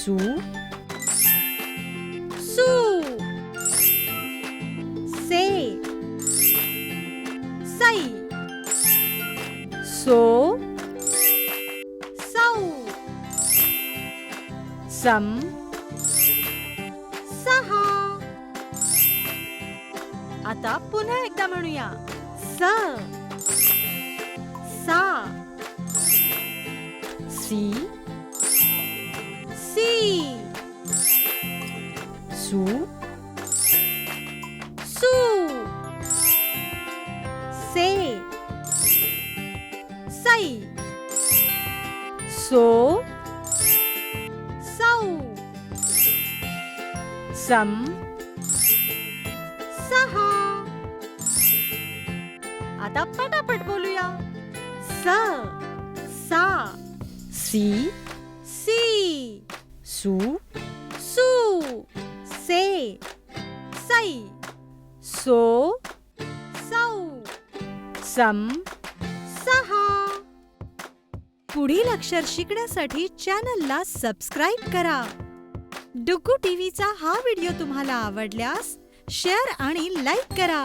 सु सु से सै सो सौ सम सहा. आता पुन्हा एकदा म्हणूया. स सा सी सी सु सु से सै सो सौ सम सहा. आता पटापट बोलूया. स सा सी सी सु सु से सै सो सौ सम सहा. पुढील अक्षर शिकण्यासाठी चॅनलला सबस्क्राईब करा. डुग्गू टीव्हीचा हा व्हिडिओ तुम्हाला आवडल्यास शेअर आणि लाईक करा.